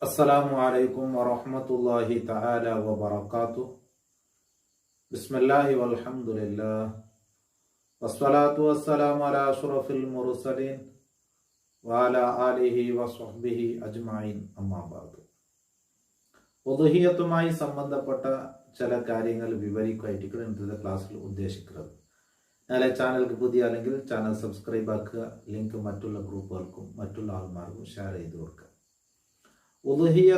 അസ്സലാമു അലൈക്കും വറഹ്മത്തുള്ളാഹി തആല വബറകാതുഹു. ബിസ്മില്ലാഹി വൽഹംദുലില്ലാഹ് വസ്സലാത്തു വസ്സലാമു അലാ അഷ്റഫിൽ മുർസലീൻ വഅലാ ആലിഹി വസ്വഹ്ബിഹി അജ്മഈൻ. അമ്മാ ബഅദ്. ഉദ്ഹിയത്തുമായി സംബന്ധപ്പെട്ട ചില കാര്യങ്ങൾ വിവരിക്കുകയായിരിക്കും ഇന്നത്തെ ക്ലാസ്സിൽ ഉദ്ദേശിക്കുന്നത്. ഞങ്ങളെ ചാനലിക്ക് പുതിയ അല്ലെങ്കിൽ ചാനൽ സബ്സ്ക്രൈബ് ആക്കുക. ലിങ്ക് മറ്റുള്ള ഗ്രൂപ്പുകൾക്കും മറ്റുള്ള ആൾമാർക്കും ഷെയർ ചെയ്ത് കൊടുക്കുക. ഉദ്ഹിയ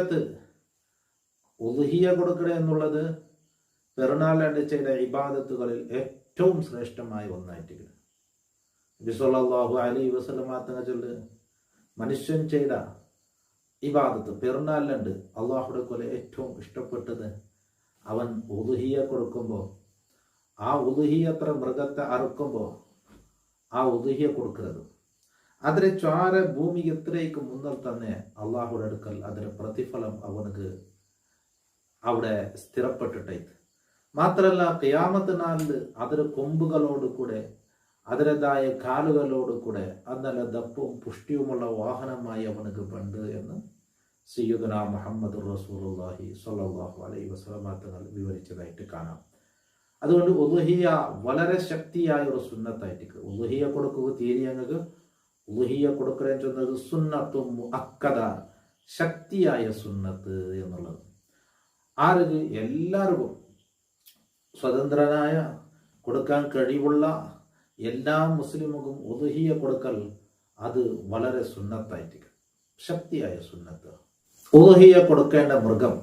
കൊടുക്കുക എന്നുള്ളത് പെരുന്നാളിന്റെ ചെയ്ത ഇബാദത്തുകളിൽ ഏറ്റവും ശ്രേഷ്ഠമായ ഒന്നായിട്ടിരിക്കുന്നു. നബി സല്ലല്ലാഹു അലൈഹി വസല്ലം തങ്ങൾ ചൊല്ല്, മനുഷ്യൻ ചെയ്ത ഇബാദത്ത് പെരുന്നാളിലുണ്ട് അള്ളാഹുടെ കൊല ഏറ്റവും ഇഷ്ടപ്പെട്ടത് അവൻ ഉദ്ഹിയ കൊടുക്കുമ്പോൾ, ആ ഉദ്ഹിയത്ര മൃഗത്തെ അറുക്കുമ്പോൾ ആ ഉദ്ഹിയ കൊടുക്കുന്നത് അതിന് ചാര ഭൂമി എത്രയ്ക്ക് മുന്നിൽ തന്നെ അള്ളാഹുടെ അടുക്കൽ അതിന്റെ പ്രതിഫലം അവനക്ക് അവിടെ സ്ഥിരപ്പെട്ടിട്ടേക്ക്. മാത്രല്ല ഖിയാമത്ത് നാളിൽ അതിന് കൊമ്പുകളോട് കൂടെ അതിൻ്റെതായ കാലുകളോട് കൂടെ അന്നല്ല ദപ്പും പുഷ്ടിയുമുള്ള വാഹനമായി അവനക്ക് പണ്ട് എന്ന് സയ്യിദുനാ മുഹമ്മദ് റസൂലുള്ളാഹി സ്വല്ലല്ലാഹു അലൈഹി വസല്ലം തങ്ങൾ വിവരിച്ചതായിട്ട് കാണാം. അതുകൊണ്ട് ഉദ്ഹിയ വളരെ ശക്തിയായ ഒരു സുന്നത്തായിട്ട് ഉദ്ഹിയ കൊടുക്കുക തീരെയങ്ങൾക്ക് ഉദ്ഹിയ കൊടുക്കുക ചെന്നത് സുന്നത്തും മുഅക്കദ, ശക്തിയായ സുന്നത്ത് എന്നുള്ളത്. ആർക്ക് എല്ലാവർക്കും സ്വതന്ത്രനായ കൊടുക്കാൻ കഴിവുള്ള എല്ലാ മുസ്ലിമുക്കും ഉദ്ഹിയ കൊടുക്കൽ അത് വളരെ സുന്നത്തായിട്ട് ശക്തിയായ സുന്നത്ത്. ഉദ്ഹിയ കൊടുക്കേണ്ട മൃഗം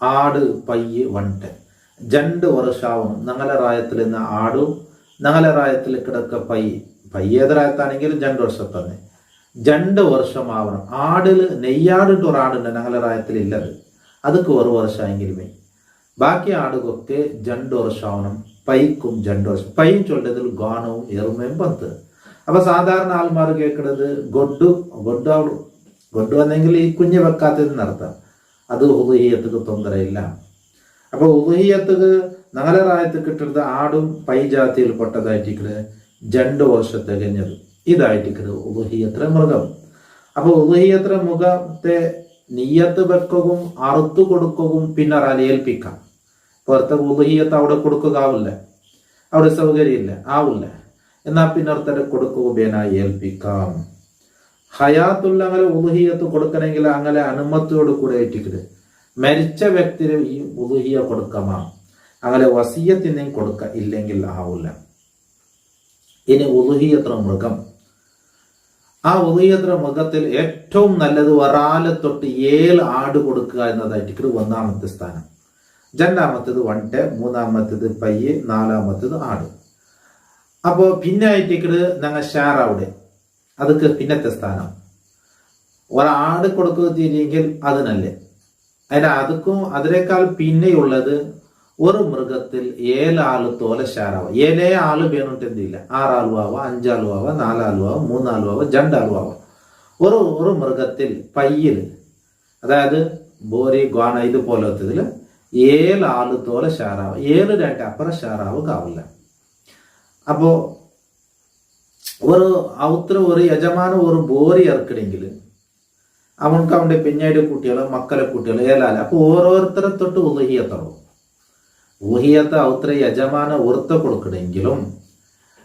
ആട്, പയ്യ്, വണ്ട് 2 വർഷാവണം. ഞങ്ങളെ റായത്തിൽ നിന്ന് ആടും ഞങ്ങളെ റായത്തിൽ കിടക്ക പയ്യേത് റായത്താണെങ്കിലും 2 വർഷം തന്നെ 2 വർഷമാവണം. ആടില് നെയ്യാടിട്ട് ഒരാടുണ്ട് ഞങ്ങളെ റായത്തിൽ ഇല്ലത്, അതൊക്കെ 1 വർഷമെങ്കിലുമേ. ബാക്കി ആടുകൊക്കെ 2 വർഷമാവണം. പൈക്കും 2 വർഷം. പൈയും ചൊല്ലതിൽ ഗാനവും എറുമയും 10. അപ്പൊ സാധാരണ ആൾമാർ കേൾക്കുന്നത് ഗൊഡു വന്നെങ്കിൽ ഈ കുഞ്ഞ് വെക്കാത്തതെന്നർത്ഥം. അത് ഉദ്ഹിയത്തുക്ക് തൊന്തരയില്ല. അപ്പൊ ഉദ്ഹിയത്തുക്ക് ഞങ്ങളെ റായത്ത് കിട്ടുന്നത് ആടും പൈ ജാതിയിൽ പെട്ടതായിട്ടിരിക്കുന്നത് 2 വർഷം തികഞ്ഞത് ഇതായിട്ടിരിക്കുന്നത് ഉദ്ഹിയത്ര മൃഗം. അപ്പൊ ഉദ്ഹിയത്ര മൃഗത്തെ നിയ്യത്ത് വെക്കുകയും അറുത്തു കൊടുക്കുകയും പിന്നെ ഏൽപ്പിക്കാം. പുറത്തെ ഉദ്ഹിയത്ത് അവിടെ കൊടുക്കുക ആവില്ല, അവിടെ സൗകര്യമില്ല ആവില്ല. എന്നാൽ പിന്നെ അടുത്ത കൊടുക്കുക ഏൽപ്പിക്കാം. ഹയാത്തുള്ള അങ്ങനെ ഉദ്ഹിയത്ത് കൊടുക്കണമെങ്കിൽ അങ്ങനെ അനുമതിയോട് കൂടെ ആയിട്ടിരിക്കുന്നത് മരിച്ച വ്യക്തിന് ഈ ഉദ്ഹിയ കൊടുക്കാമാ. അങ്ങനെ വസിയത്തിനെയും കൊടുക്ക ഇല്ലെങ്കിൽ ആവില്ല. ഇനി ഉദ്ഹിയത്ര മൃഗം, ആ ഉദ്ഹിയത്ര മൃഗത്തിൽ ഏറ്റവും നല്ലത് ഒരാളെ തൊട്ട് 7 ആട് കൊടുക്കുക എന്നതായിട്ട് 1ാമത്തെ സ്ഥാനം. 2ാമത്തേത് വണ്ട്, 3ാമത്തേത് പയ്യ്, 4ാമത്തേത് ആട്. അപ്പോ പിന്നെ ആയിട്ട് ഞങ്ങൾ ഷാറവിടെ അതൊക്കെ പിന്നത്തെ സ്ഥാനം. ഒരാട് കൊടുക്കുക തീരെങ്കിൽ അതിനല്ലേ. അതുക്കും അതിനേക്കാൾ പിന്നെയുള്ളത് ഒരു മൃഗത്തിൽ 7 ആള് തോലെ ഷാറാവുക. 7 ആള് വേണിട്ടെന്തില്ല, 6 ആളും ആവാം, 5 ആളും ആവാം, 4 ആളും ആവാം, 3 ആളും ആവാം, 2 ആളും ആവാം. ഒരു മൃഗത്തിൽ പയ്യിൽ, അതായത് ബോരി ഗ്വാണ ഇതുപോലത്തതിൽ 7 ആള് തോലെ ഷാറാവുക. 7 2 അപ്പുറം ഷാറാവുക ആവില്ല. അപ്പോ ഒരു യജമാനം ഒരു ബോരി ഇറക്കണമെങ്കിൽ അവനക്ക് അവന്റെ പെഞ്ഞായിട്ട് കുട്ടികളോ മക്കളെ കുട്ടികളോ 7 ആള്. അപ്പൊ ഓരോരുത്തരെ തൊട്ട് ഉദ്ഹിയത്തറവും ഊഹിയത്ത് ഔത്ര യജമാന ഉറത്ത കൊടുക്കണമെങ്കിലും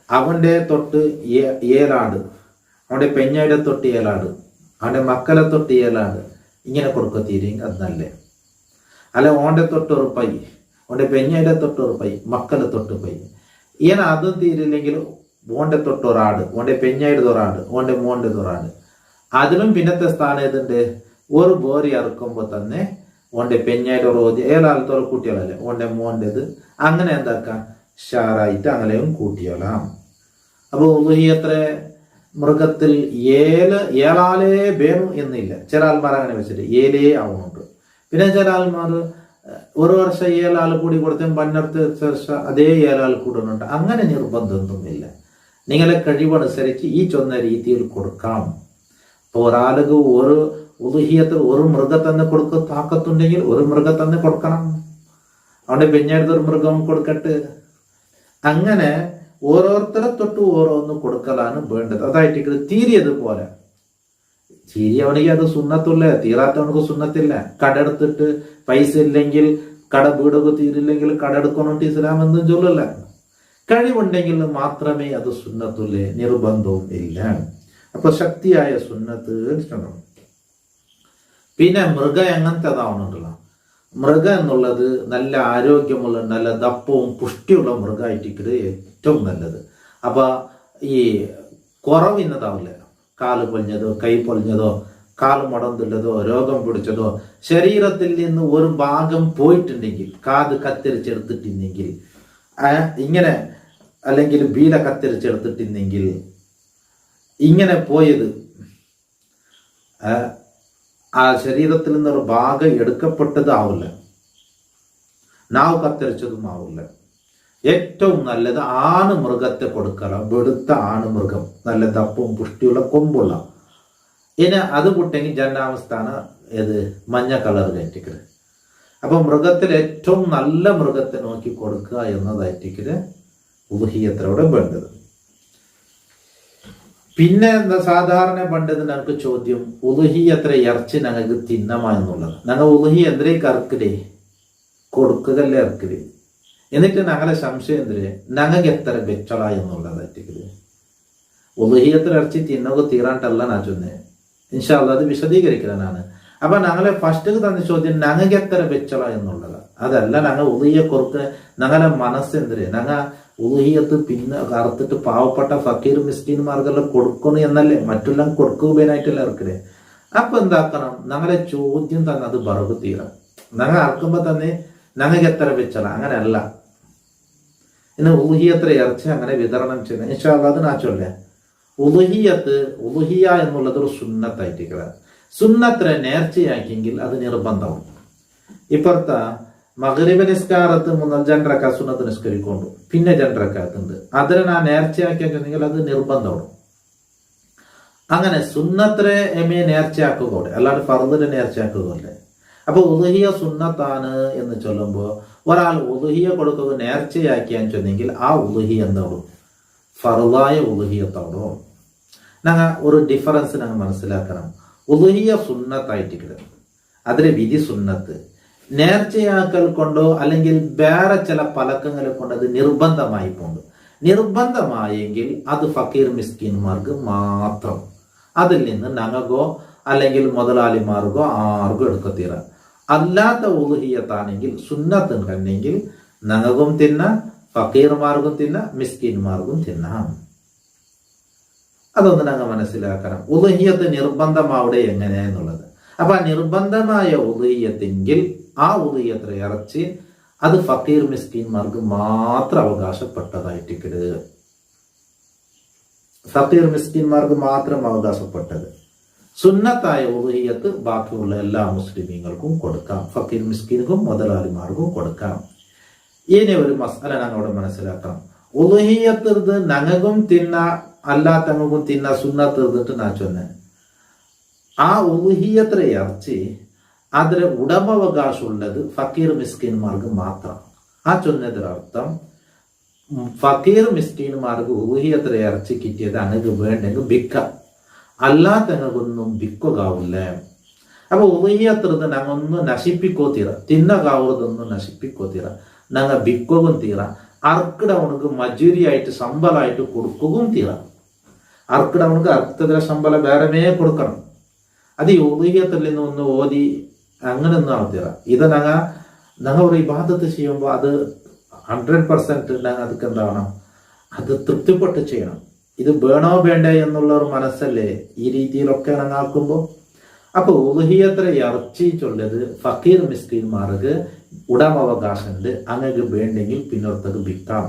അവന്റെ തൊട്ട് 7 ആട്, അവന്റെ പെഞ്ഞയുടെ തൊട്ട് 7 ആട്, അവന്റെ മക്കളെ തൊട്ട് 7 ആട് ഇങ്ങനെ കൊടുക്കുക തീരെങ്കിൽ അത് നല്ലേ. അല്ല ഓന്റെ തൊട്ടൊരു പൈ, ഓന്റെ പെഞ്ഞയുടെ തൊട്ടൊരു പൈ, മക്കളെ തൊട്ട് പൈ, ഇങ്ങനെ അതും തീരില്ലെങ്കിൽ ഓന്റെ തൊട്ടൊരാട്, ഓന്റെ പെഞ്ഞയുടെ ഒരാട്, ഓന്റെ മോന്റെ ഒരാട്. അതിലും പിന്നത്തെ സ്ഥാനം ഏതുണ്ട്, ഒരു ബോറി അറുക്കുമ്പോ തന്നെ ഓന്റെ പെഞ്ഞായിട്ട് ഒരു 7 ആളത്തോളം കൂട്ടിയാലല്ലേ ഓന്റെ മോൻ്റെത്. അങ്ങനെ എന്താക്കാം ഷാറായിട്ട് അങ്ങനെയും കൂട്ടിയാലാം. അപ്പൊ ഉദ്ഹിയത്ര മൃഗത്തിൽ 7 ആളേ വേണം എന്നില്ല. ചില ആൾമാർ അങ്ങനെ വെച്ചിട്ട് 7 ആവുന്നുണ്ട്. പിന്നെ ചില ആൾമാർ 1 വർഷം 7 ആൾ കൂടി കൊടുത്തും പന്നടുത്ത വർഷം അതേ 7 ആൾ കൂടുന്നുണ്ട്. അങ്ങനെ നിർബന്ധമൊന്നുമില്ല. നിങ്ങളെ കഴിവനുസരിച്ച് ഈ ചൊന്ന രീതിയിൽ കൊടുക്കാം. ഇപ്പൊ ഒരാൾക്ക് ഒരു ഉദ്ഹിയത്തിൽ ഒരു മൃഗത്തന്നെ കൊടുക്ക താക്കത്തുണ്ടെങ്കിൽ ഒരു മൃഗത്തന്നെ കൊടുക്കണം. അവന്റെ പെഞ്ഞെടുത്ത ഒരു മൃഗം കൊടുക്കട്ട്. അങ്ങനെ ഓരോരുത്തരെ തൊട്ട് ഓരോന്ന് കൊടുക്കലാണ് വേണ്ടത്. അതായിട്ട് തീരിയതുപോലെ ശരിയാവണെങ്കിൽ അത് സുന്നത്തുള്ള, തീരാത്തവനക്ക് സുന്നത്തില്ല. കടെടുത്തിട്ട് പൈസ ഇല്ലെങ്കിൽ കട വീടൊക്കെ തീരില്ലെങ്കിൽ കടെടുക്കണോട്ട് ഇസ്ലാം എന്തും ചൊല്ലല്ല. കഴിവുണ്ടെങ്കിൽ മാത്രമേ അത് സുന്നത്തുള്ളേ, നിർബന്ധവും ഇല്ല. അപ്പൊ ശക്തിയായ സുന്നത്ത് ഇഷ്ടമാണ്. പിന്നെ മൃഗം എങ്ങനത്തേതാവണുണ്ടല്ലോ. മൃഗം എന്നുള്ളത് നല്ല ആരോഗ്യമുള്ള, നല്ല ദപ്പവും പുഷ്ടിയുള്ള മൃഗമായിട്ടിട്ട് ഏറ്റവും നല്ലത്. അപ്പൊ ഈ കുറവിന്നതാവില്ല. കാല് പൊളിഞ്ഞതോ കൈ പൊളിഞ്ഞതോ കാല് മുടന്തുള്ളതോ രോഗം പിടിച്ചതോ ശരീരത്തിൽ നിന്ന് ഒരു ഭാഗം പോയിട്ടുണ്ടെങ്കിൽ, കാത് കത്തിരിച്ചെടുത്തിട്ടുണ്ടെങ്കിൽ ഇങ്ങനെ, അല്ലെങ്കിൽ ബീല കത്തിരിച്ചെടുത്തിട്ടുണ്ടെങ്കിൽ ഇങ്ങനെ പോയത് ആ ശരീരത്തിൽ നിന്നൊരു ഭാഗം എടുക്കപ്പെട്ടത് ആവില്ല, നാവ് കത്തിരിച്ചതും ആവില്ല. ഏറ്റവും നല്ലത് ആണ് മൃഗത്തെ കൊടുക്കണം. വെളുത്ത ആണ് മൃഗം, നല്ല ദപ്പവും പുഷ്ടിയുള്ള കൊമ്പുള്ള. ഇനി അത് കൂട്ടെങ്കിൽ ജന്നാമസ്ഥാന ഏത് മഞ്ഞ കളർ കയറ്റിക്കല്. അപ്പൊ മൃഗത്തിൽ ഏറ്റവും നല്ല മൃഗത്തെ നോക്കി കൊടുക്കുക എന്നതായിട്ടിക്കല് ഉദ്ഹിയത്തിലൂടെ വേണ്ടത്. പിന്നെ എന്താ സാധാരണ പണ്ടത് ഞങ്ങൾക്ക് ചോദ്യം, ഉദ്ഹി എത്ര ഇറച്ചി ഞങ്ങൾക്ക് തിന്നമാ എന്നുള്ളത്. ഞങ്ങൾ ഉദ്ഹി എന്തരേക്ക് ഇറക്കലേ, കൊടുക്കുകല്ലേ ഇറക്കല്. എന്നിട്ട് ഞങ്ങളെ സംശയം എന്തരേ, ഞങ്ങൾക്ക് എത്ര വെച്ചള എന്നുള്ളതായിട്ടിക്കല്. ഉദ്ഹി എത്ര ഇറച്ചി തിന്നൊക്കെ തീരാണ്ടല്ല ഞാൻ ചൊന്നേ. ഇൻഷാ അല്ലാഹ് അത് വിശദീകരിക്കലാണ്. അപ്പൊ ഞങ്ങളെ ഫസ്റ്റ് തന്ന ചോദ്യം ഞങ്ങൾക്ക് എത്ര വെച്ചള എന്നുള്ളത്. അതല്ല ഞങ്ങൾ ഉദ്ഹിയെ കൊടുക്ക, ഞങ്ങളെ മനസ്സെന്തരേ, ഞങ്ങൾ ഉദ്ഹിയത്ത് പിന്നെ കറുത്തിട്ട് പാവപ്പെട്ട ഫക്കീർ മിസ്കീന്മാർക്കെല്ലാം കൊടുക്കണം എന്നല്ലേ, മറ്റെല്ലാം കൊടുക്കുവാനായിട്ടല്ല ഇറക്കലേ. അപ്പൊ എന്താക്കണം, ഞങ്ങളെ ചോദ്യം തന്നെ അത് ബറവ് തീരാം. ഞങ്ങൾ ഇറക്കുമ്പോ തന്നെ ഞങ്ങൾക്ക് എത്ര വെച്ചള അങ്ങനെയല്ല. ഇന്ന് ഉദ്ഹി എത്ര ഇറച്ചി അങ്ങനെ വിതരണം ചെയ്യുന്നത് ഇൻഷാ അല്ലാഹ് അത് നാച്ചല്ലേ. ഉദ്ഹിയ എന്നുള്ളത് ഒരു സുന്നത്തായിട്ടിരിക്കുക. സുന്നത്തിനെ നേർച്ചയാക്കിയെങ്കിൽ അത് നിർബന്ധവും. ഇപ്പുറത്തെ മഗ്രിബ് നിസ്കാരത്ത് 2 റക്അത്ത് സുന്നത്ത് നിസ്കരിക്കൊണ്ടു, പിന്നെ 2 റക്അത്തുണ്ട്, അതിനെ ഞാൻ നേർച്ചയാക്കിയെങ്കിൽ അത് നിർബന്ധവും. അങ്ങനെ സുന്നത്തിനെ എമയെ നേർച്ചയാക്കുകയോടെ, അല്ലാണ്ട് ഫർദിനെ നേർച്ചയാക്കുകയല്ലേ. അപ്പൊ ഉദ്ഹിയ സുന്നത്താണ് എന്ന് ചൊല്ലുമ്പോൾ ഒരാൾ ഉദ്ഹിയ കൊടുക്കുക നേർച്ചയാക്കിയാന്ന് ചൊന്നെങ്കിൽ ആ ഉദ്ഹിയ എന്താവും, ഫർദായ ഉദ്ഹിയത്തോടോ. ഞങ്ങൾ ഒരു ഡിഫറൻസ് ഞങ്ങൾ മനസ്സിലാക്കണം. ഉദ്ഹിയ സുന്നത്തായിട്ടില്ല, അതിലെ വിധി സുന്നത്ത്. നേർച്ചയാക്കൽ കൊണ്ടോ അല്ലെങ്കിൽ വേറെ ചില പലക്കങ്ങളെ കൊണ്ട് അത് നിർബന്ധമായി പോണ്ട്. നിർബന്ധമായെങ്കിൽ അത് ഫക്കീർ മിസ്കീന്മാർക്ക് മാത്രം. അതിൽ നിന്ന് ഞങ്ങൾക്കോ അല്ലെങ്കിൽ മുതലാളിമാർക്കോ ആർക്കും എടുക്കത്തീര. അല്ലാത്ത ഉദ്ഹിയത്താണെങ്കിൽ സുന്നത്തും കണ്ടെങ്കിൽ ഞങ്ങൾക്കും തിന്നാം, ഫക്കീർമാർക്കും തിന്നാം, മിസ്കീന്മാർക്കും തിന്നാം. അതൊന്ന് ഞങ്ങൾ മനസ്സിലാക്കണം. ഉദ്ഹിയത്ത് നിർബന്ധമാവിടെ എങ്ങനെയാന്നുള്ളത്. അപ്പൊ ആ നിർബന്ധമായ ഉദ്ഹിയത്തെങ്കിൽ ആ ഉദ്ഹിയത്ര ഇറച്ചി അത് ഫക്കീർ മിസ്കീന്മാർക്ക് മാത്രം അവകാശപ്പെട്ടതായിട്ടിക്കട്. ഫക്കീർ മിസ്കീന്മാർക്ക് മാത്രം അവകാശപ്പെട്ടത്. സുന്നത്തായ ഉദ്ഹിയത്ത് ബാക്കിയുള്ള എല്ലാ മുസ്ലിമീങ്ങൾക്കും കൊടുക്കാം, ഫക്കീർ മിസ്കീനും മുതലാളിമാർക്കും കൊടുക്കാം. ഇനി ഒരു മസാല ഞങ്ങളോട് മനസ്സിലാക്കണം. ഉദ്ഹിയത്ത് ഞങ്ങൾക്കും തിന്ന അല്ലാത്തങ്ങൾക്കും തിന്ന സുന്നത്ത് തീർന്നിട്ട് ഞാൻ ചൊന്നെ. ആ ഉദ്ഹിയത്ര ഇറച്ചി അതിന് ഉടമവകാശമുള്ളത് ഫക്കീർ മിസ്കീന്മാർക്ക് മാത്രം. ആ ചൊന്നതിനർത്ഥം ഫക്കീർ മിസ്കീന്മാർക്ക് ഉദ്ഹിയത്ര ഇറച്ചി കിട്ടിയത് അങ്ങക്ക് വേണ്ടെങ്കിൽ ബിക്ക, അല്ലാത്തങ്ങൾക്കൊന്നും ബിക്കുകയാവില്ല. അപ്പൊ ഉദ്ഹിയത്രത് ഞങ്ങൊന്നും നശിപ്പിക്കോ തീര, തിന്നകാവുന്നതൊന്നും നശിപ്പിക്കോ തീര, ഞങ്ങൾ ബിക്കുകയും തീര, അർക്കിടവണക്ക് മജൂരിയായിട്ട് ശമ്പളമായിട്ട് കൊടുക്കുകയും തീര. അർക്കിടവണക്ക് അർത്ഥത്തിലെ ശമ്പളം വേറെമേ കൊടുക്കണം. അത് ഈ ഉദ്ഹിയത്തിൽ നിന്ന് ഒന്ന് ഓതി അങ്ങനെയൊന്നും ആവത്തീര. ഇത് ഞങ്ങൾ ഒരു ഇബാദത്ത് ചെയ്യുമ്പോൾ അത് 100% ഞങ്ങൾ അതൊക്കെ എന്താവണം, അത് തൃപ്തിപ്പെട്ട് ചെയ്യണം. ഇത് വേണോ വേണ്ടേ എന്നുള്ള ഒരു മനസ്സല്ലേ ഈ രീതിയിലൊക്കെ ഞങ്ങാക്കുമ്പോൾ. അപ്പൊ ഉദ്ഹിയത്ര ഇറച്ചി ചൊല്ലത് ഫക്കീർ മിസ്കീന്മാർക്ക് ഉടമവകാശമുണ്ട്. അങ്ങനെ വേണ്ടെങ്കിൽ പിന്നോർത്തത് വിൽക്കാം.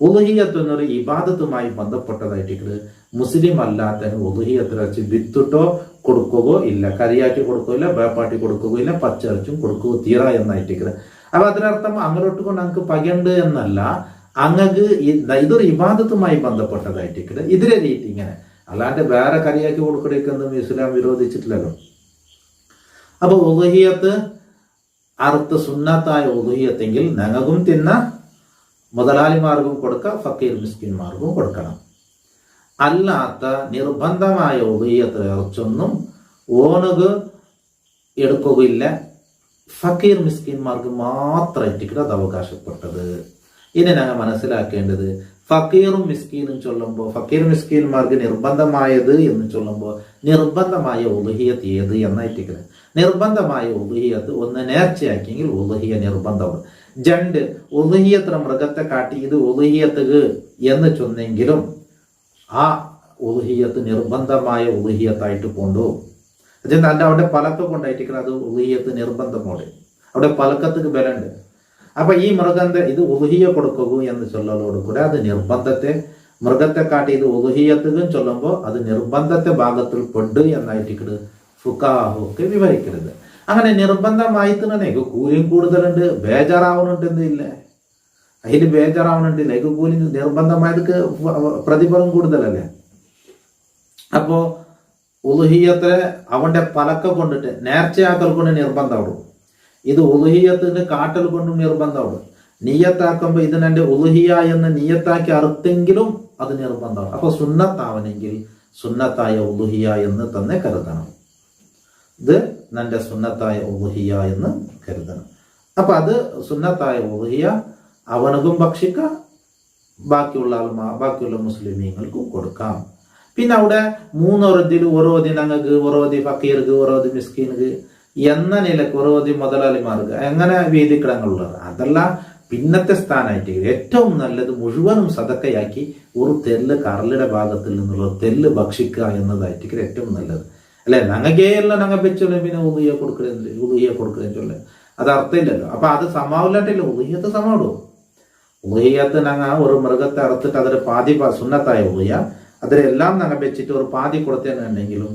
ഉദ്ഹിയത്ത് എന്നൊരു ഇബാദത്തുമായി ബന്ധപ്പെട്ടതായിട്ട് മുസ്ലിം അല്ലാത്തതിന് ഉദ്ഹിയത്ര ഇറച്ചി വിത്തിട്ടോ കൊടുക്കുകയോ ഇല്ല, കറിയാറ്റി കൊടുക്കുകയില്ല, വേപ്പാട്ടി കൊടുക്കുകയോ ഇല്ല, പച്ചിറച്ചും കൊടുക്കുകയോ തീറ എന്നായിട്ടിരിക്കുന്നത്. അപ്പൊ അതിനർത്ഥം അങ്ങോട്ട് കൊണ്ട് ഞങ്ങൾക്ക് പകയുണ്ട് എന്നല്ല, അങ്ങക്ക് ഇതൊരു ഇബാദത്തുമായി ബന്ധപ്പെട്ടതായിട്ടിരിക്കുന്നത്. ഇതിലെ രീതി ഇങ്ങനെ, അല്ലാണ്ട് വേറെ കറിയാക്കി കൊടുക്കണേക്കൊന്നും ഇസ്ലാം വിരോധിച്ചിട്ടില്ലല്ലോ. അപ്പൊ ഉദ്ഹിയത്ത് അറുത്ത് സുന്നത്തായ ഉദ്ഹിയത്തെങ്കിൽ ഞങ്ങൾക്കും തിന്ന, മുതലാളിമാർക്കും കൊടുക്കാം, ഫക്കീർ മിസ്കിന്മാർക്കും കൊടുക്കണം. അല്ലാത്ത നിർബന്ധമായ ഉദ്ഹിയത്ത് ഇറച്ചൊന്നും ഓനുക്ക് എടുക്കുകയില്ല. ഫക്കീർ മിസ്കിന്മാർക്ക് മാത്രമായിട്ട് അത് അവകാശപ്പെട്ടത്. ഇനി ഞങ്ങൾ മനസ്സിലാക്കേണ്ടത് ഫക്കീറും മിസ്കീനും ചൊല്ലുമ്പോൾ ഫക്കീർ മിസ്കീന്മാർക്ക് നിർബന്ധമായത് എന്ന് ചൊല്ലുമ്പോൾ നിർബന്ധമായ ഉളുഹിയത്ത് ഏത് എന്നായിട്ടിരിക്കുന്നത്. നിർബന്ധമായ ഉളുഹിയത്ത് ഒന്ന് നേർച്ചയാക്കിയെങ്കിൽ ഉളുഹിയ നിർബന്ധമാണ്. രണ്ട് ഉളുഹിയത്ര മൃഗത്തെ കാട്ടി ഇത് ഉളുഹിയത്ത് എന്ന് ചൊന്നെങ്കിലും ആ ഉളുഹിയത്ത് നിർബന്ധമായ ഉളുഹിയത്തായിട്ട് കൊണ്ടുപോകും. അതിന്റെ അവിടെ പലക്ക കൊണ്ടായിട്ടിരിക്കുന്നത് അത് ഉളുഹിയത്ത് നിർബന്ധമോടെ അവിടെ പലക്കത്തിന് ബലുണ്ട്. അപ്പൊ ഈ മൃഗത്തെ ഇത് ഉളുഹിയ കൊടുക്കൂ എന്ന് ചൊല്ലലോട് കൂടെ അത് മൃഗത്തെ കാട്ടി ഇത് ഉളുഹിയത്തുകയും ചൊല്ലുമ്പോൾ അത് നിർബന്ധത്തെ ഭാഗത്തിൽ പെട്ട് എന്നായിട്ട് ഫുഖാഹൊക്കെ വിവരിക്കരുത്. അങ്ങനെ നിർബന്ധമായി തന്നെ കൂലിയും കൂടുതലുണ്ട്, ബേജാറാവുന്നുണ്ടെന്നില്ല, അതിൽ ബേജാറാവുന്നുണ്ടില്ല. ഇത് കൂലി നിർബന്ധമായതൊക്കെ പ്രതിഫലം കൂടുതലല്ലേ. അപ്പോ ഉളുഹിയത്തെ അവന്റെ പലക്ക കൊണ്ടിട്ട് നേർച്ചയാക്കൽ കൊണ്ട് നിർബന്ധമാവും. ഇത് ഉളുഹിയത്തിന് കാട്ടൽ കൊണ്ടും നിർബന്ധമാവും. നീയത്താക്കുമ്പോ ഇതിനെന്റെ ഉളുഹിയ എന്ന് നീയത്താക്കി അറുത്തെങ്കിലും അത് നിർബന്ധമാണ്. അപ്പൊ സുന്നത്താവനെങ്കിൽ സുന്നത്തായ ഉളുഹിയ എന്ന് തന്നെ കരുതണം. ഇത് നിന്റെ സുന്നത്തായ ഉളുഹിയ എന്ന് കരുതണം. അപ്പൊ അത് സുന്നത്തായ ഉളുഹിയ അവനക്കും ഭക്ഷിക്കാം, ബാക്കിയുള്ള മുസ്ലിമീങ്ങൾക്കും കൊടുക്കാം. പിന്നെ അവിടെ മൂന്നൊരതിൽ ഓരോതി ഞങ്ങൾക്ക് ഓരോതി ഫക്കീർക്ക് ഓരോതി മിസ്കീൻക്ക് എന്ന നിലക്ക് ഓരോതി മുതലാളിമാർക്ക് എങ്ങനെ വീതിക്കിടങ്ങളുള്ളത് അതെല്ലാം പിന്നത്തെ സ്ഥാനമായിട്ട് ഏറ്റവും നല്ലത് മുഴുവനും സദക്കയാക്കി ഒരു തെല്ല് കറലിയുടെ ഭാഗത്തിൽ നിന്നുള്ള തെല്ല് ഭക്ഷിക്കുക എന്നതായിട്ട് ഏറ്റവും നല്ലത് അല്ലെ. ഞങ്ങൾക്കെല്ലാം ഞങ്ങൾ വെച്ചോളൂ പിന്നെ ഉളുഹിയ കൊടുക്കുകയും ചൊല്ലേ അത് അർത്ഥമില്ലല്ലോ. അപ്പൊ അത് സമാവില്ലാട്ടില്ല, ഉളുഹിയത്ത് സമാവിടും. ഉളുഹിയത്ത് ഞങ്ങൾ ഒരു മൃഗത്തെ അറുത്തിട്ട് അതിന് പാതി സുന്നത്തായ ഉളുഹിയ അതിലെല്ലാം ഞങ്ങൾ വെച്ചിട്ട് ഒരു പാതി കൊടുത്തേന്നുണ്ടെങ്കിലും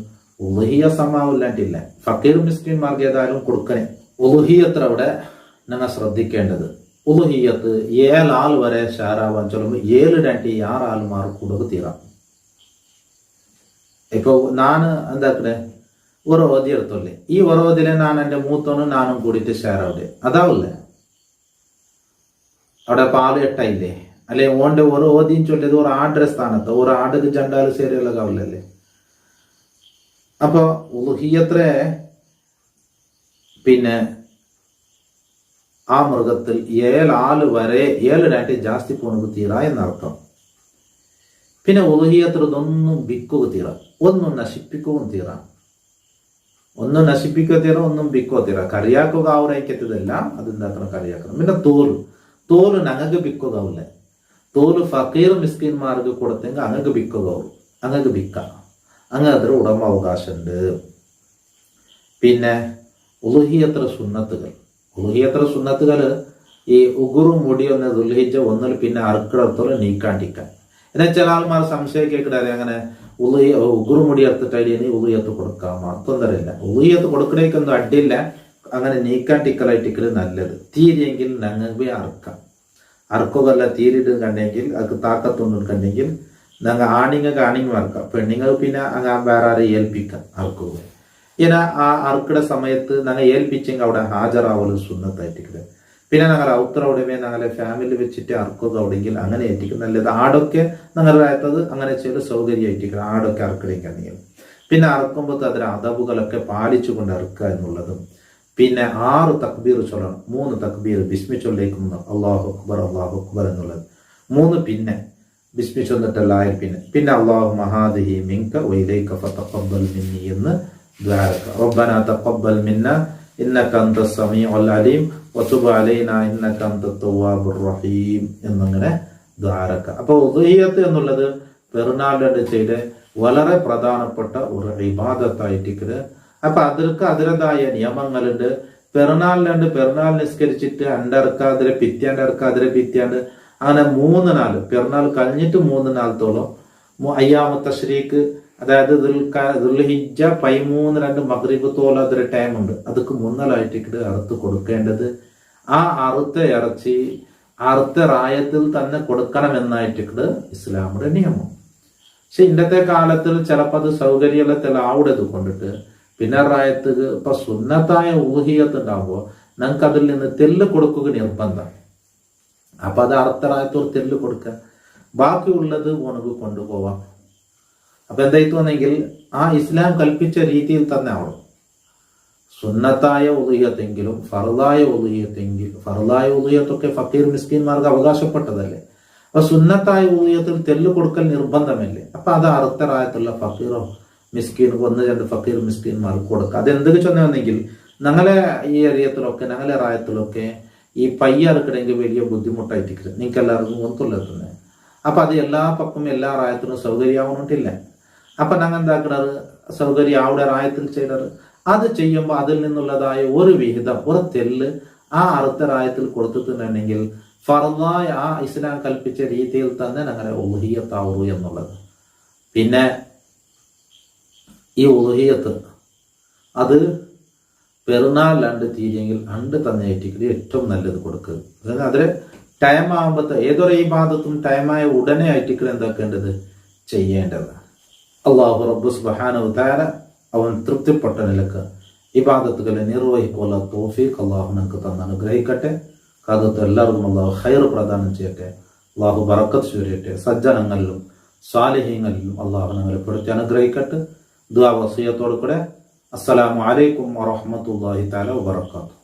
ഉളുഹിയ സമാവില്ലാണ്ടില്ല. ഫക്കീർ മിസ്കിന്മാർക്ക് ഏതായാലും കൊടുക്കണേ. ഉളുഹിയത്ത് അവിടെ ഞങ്ങൾ ശ്രദ്ധിക്കേണ്ടത് ഉളുഹിയത്ത് 7 ആൾ വരെ ഷാറാവാൻ ചൊല്ലുമ്പോൾ 7 2 6 ആൾമാർ കൊടുക്ക് തീരാം. ഇപ്പൊ ഞാൻ എന്താക്കണേ ഒരു ഓതി എടുത്തോല്ലേ, ഈ ഓരോതിലെ ഞാൻ എന്റെ മൂത്തോനും നാനും കൂടിയിട്ട് ഷെയറാവട്ടെ അതാവല്ലേ. അവിടെ പാല് 8 ആയില്ലേ അല്ലെ. ഓന്റെ ഒരു ഓതിയും ചൊല്ലിയത് ഒരു ആടെ സ്ഥാനത്ത് ഒരു ആടക്ക് ജണ്ടാല് ശരിയുള്ളതാവില്ലല്ലേ. അപ്പൊ ഉളുഹിയത്ര പിന്നെ ആ മൃഗത്തിൽ 7 ആള് വരെ 7 2 ജാസ്തി പോണത് തീരാ എന്നർത്ഥം. പിന്നെ ഉളുഹിയത്ര ഇതൊന്നും ബിക്കുക തീരാ, ഒന്നും നശിപ്പിക്കുകയും തീരാ. ഒന്നും നശിപ്പിക്കുക തീരാ, ഒന്നും ബിക്കുക തീരാ. കറിയാക്കുക ആവുറയ്ക്കത്തതല്ല അതെന്താക്കണം കറിയാക്കണം. പിന്നെ തോല് ഞങ്ങൾക്ക് ബിക്കുകയാവില്ല. തോല് ഫക്കീർ മിസ്കിന്മാർക്ക് കൊടുത്തെങ്കിൽ അങ്ങക്ക് ബിക്കുകയാവും, അങ്ങക്ക് ബിക്കാം, അങ്ങനെ അതിൽ ഉടമ അവകാശമുണ്ട്. പിന്നെ ഉളുഹിയത്ര സുന്നത്തുകൾ ഈ ഉഗുറു മുടിയൊന്ന് ദുൽഹിജ്ജ ഒന്നിൽ പിന്നെ അറുക്കിടത്തോളം നീക്കാണ്ടിരിക്കാൻ. എന്നാൽ ചില ആൾമാർ സംശയം കേൾക്കിടാതെ അങ്ങനെ ഉഗുറു മുടി എടുത്തിട്ടായി ഉളുഹിയത്ത് കൊടുക്കാമോ, തൊന്തരയില്ല. ഉളുഹിയത്ത് കൊടുക്കണേക്കൊന്നും അടിയില്ല, അങ്ങനെ നീക്കാണ്ടിക്കലായിട്ടിക്കല് നല്ലത്. തീരെയെങ്കിൽ ഞങ്ങൾക്ക് അറുക്കുകല്ല തീരിട്ട് കണ്ടെങ്കിൽ അത് താക്കത്തൊന്നും കണ്ടെങ്കിൽ ഞങ്ങൾ ആണിങ്ങൾക്ക് ആണിങ്ങ് അറുക്കാം, പെണ്ണുങ്ങൾ പിന്നെ അങ്ങ് വേറെ ആരെ ഏൽപ്പിക്കാം അറുക്കുക. ഇങ്ങനെ ആ അറുക്കയുടെ സമയത്ത് ഞങ്ങൾ ഏൽപ്പിച്ചെങ്കിൽ അവിടെ ഹാജരാവല് സുന്നത്തായിട്ടിരിക്കുന്നത്. പിന്നെ ഞങ്ങൾ ഔത്തറവിടെമേ ഞങ്ങളെ ഫാമിലി വെച്ചിട്ട് അറുക്കുക അവിടെയെങ്കിൽ അങ്ങനെ ഏറ്റിക്കും നല്ലത്. ആടൊക്കെ ഞങ്ങളുടെ അയത്തത് അങ്ങനെ ചെയ്ത് സൗകര്യമായിട്ടിരിക്കണം, ആടൊക്കെ അറുക്കടേക്കാണെങ്കിൽ. പിന്നെ അറുക്കുമ്പോൾ അതിന് അതവുകളൊക്കെ പാലിച്ചുകൊണ്ട് അറുക്കുക എന്നുള്ളതും. പിന്നെ 6 തക്ബീർ ചൊല്ലണം, 3 തക്ബീർ ബിസ്മി ചൊല്ലേക്കുന്നു, അള്ളാഹു അക്ബർ എന്നുള്ളത് 3. പിന്നെ ബിസ്മി ചൊന്നിട്ടല്ലായ പിന്നെ അള്ളാഹു മഹാദിഹി മിങ്ക വൈലൈക ഫതഖബ്ബൽ മിന്നി എന്ന് ദ്വാരക. റബ്ബനാ തഖബ്ബൽ മിന്നാ ഇന്നക അൻതസ് സമീഉൽ അലീം വതുബ് അലൈനാ ഇന്നക അൻതത് തവ്വാബുർ റഹീം എന്നിങ്ങനെ ദ്വാരക. അപ്പോൾ ഉളുഹിയത്ത് എന്നുള്ളത് പെരുന്നാളിന്റെ ചെയ്ത് വളരെ പ്രധാനപ്പെട്ട ഒരു ഇബാദത്തായിട്ട്. അപ്പൊ അതിൻ്റെതായ നിയമങ്ങളുണ്ട്. പെരുന്നാൾ നിസ്കരിച്ചിട്ട് അണ്ടറക്കാതിരെ പിത്യാണ്ട് അങ്ങനെ 3 നാൾ പെരുന്നാൾ കഴിഞ്ഞിട്ട് 3 നാളത്തോളം അയ്യാമ തശ്രീക്ക്, അതായത് ദുൽഹിജ്ജ 13 2 മഗ്രിബ് തോളം അതൊരു ടൈം ഉണ്ട്. അതൊക്കെ മുന്നലായിട്ട് അറുത്ത് കൊടുക്കേണ്ടത്. ആ അറുത്ത ഇറച്ചി അറുത്ത റായത്തിൽ തന്നെ കൊടുക്കണം എന്നായിട്ട് ഇസ്ലാമിന്റെ നിയമം. പക്ഷെ ഇന്നത്തെ കാലത്തിൽ ചിലപ്പോൾ അത് സൗകര്യത്തിൽ ആവിടത് കൊണ്ടിട്ട് പിന്നെ റായത്ത് ഇപ്പൊ സുന്നത്തായ ഊഹിയത്ത് ഉണ്ടാകുമ്പോൾ ഞങ്ങൾക്ക് അതിൽ നിന്ന് തെല്ല് കൊടുക്കുക നിർബന്ധം. അപ്പൊ അത് അറുത്ത റായത്തോട് തെല്ല് കൊടുക്കുക, ബാക്കിയുള്ളത് ഉണക്ക് കൊണ്ടുപോവാം. അപ്പൊ എന്തായിത്തുവെന്നെങ്കിൽ ആ ഇസ്ലാം കൽപ്പിച്ച രീതിയിൽ തന്നെ ആവണം. സുന്നത്തായ ഉദുഹിയത്തെങ്കിലും ഫർദായ ഉദുഹിയത്തൊക്കെ ഫക്കീർ മിസ്കീന്മാർക്ക് അവകാശപ്പെട്ടതല്ലേ. അപ്പൊ സുന്നത്തായ ഉദുഹിയത്തിൽ തെല്ല് കൊടുക്കൽ നിർബന്ധമല്ലേ. അപ്പൊ അത് അർത്ഥറായത്തുള്ള ഫക്കീറോ മിസ്കീൻ 1-2 ഫക്കീർ മിസ്കീന്മാർക്ക് കൊടുക്കുക. അതെന്തൊക്കെ ചെന്നെങ്കിൽ ഞങ്ങളെ ഈ ഏരിയത്തിലൊക്കെ ഞങ്ങളെ റായത്തിലൊക്കെ ഈ പയ്യറക്കണമെങ്കിൽ വലിയ ബുദ്ധിമുട്ടായിട്ടിരിക്കുന്നത് നിങ്ങൾക്ക് എല്ലാവർക്കും ഒത്തുള്ളത്. അപ്പൊ അത് എല്ലാ പക്കും എല്ലാ റായത്തിനും സൗകര്യമാവണിട്ടില്ല. അപ്പൊ ഞങ്ങൾ എന്താക്കുന്നത് സൗകര്യം അവിടെ റായത്തിൽ ചെയ്തത് അത് ചെയ്യുമ്പോൾ അതിൽ നിന്നുള്ളതായ ഒരു വിഹിതം ഒരു തെല്ല് ആ അർത്ഥറായത്തിൽ കൊടുത്തിട്ടുണ്ടെങ്കിൽ ഫർദായ ആ ഇസ്ലാം കൽപ്പിച്ച രീതിയിൽ തന്നെ ഞങ്ങളെ ഉളുഹിയത്താവൂ എന്നുള്ളത്. പിന്നെ ഈ ഉളുഹിയത്ത് അത് പെരുന്നാളിലാണ്ട് തീരെങ്കിൽ അണ്ട് തന്നെ ഏറ്റിക്കൽ ഏറ്റവും നല്ലത് കൊടുക്കുക. അതായത് അതിൽ ടൈം ആകുമ്പോഴത്തെ ഏതൊരു ഇബാദത്തും ടൈമായ ഉടനെ ആയിട്ടിക്കൽ എന്താക്കേണ്ടത് ചെയ്യേണ്ടത്. അള്ളാഹു റബ്ബ് സുബ്ഹാനഹു വ തആല അവൻ തൃപ്തിപ്പെട്ട നിലക്ക് ഇബാദത്തുകളെ നിർവഹിക്കുള്ള തൗഫീഖ് അള്ളാഹു നമുക്ക് തന്ന് അനുഗ്രഹിക്കട്ടെ. കാലത്ത് എല്ലാവർക്കും അള്ളാഹു ഖൈർ പ്രദാനം ചെയ്യട്ടെ. അള്ളാഹു ബറക്കത്ത് ചൊരിയട്ടെ. സജ്ജനങ്ങളിലും സാലിഹീങ്ങളിലും അള്ളാഹു ഞങ്ങളെ പെടുത്തി അനുഗ്രഹിക്കട്ടെ. ദുആ വസിയത്തോടു കൂടെ അസ്സലാമു അലൈക്കും വറഹ്മത്തുള്ളാഹി തആല വബറകാതുഹു.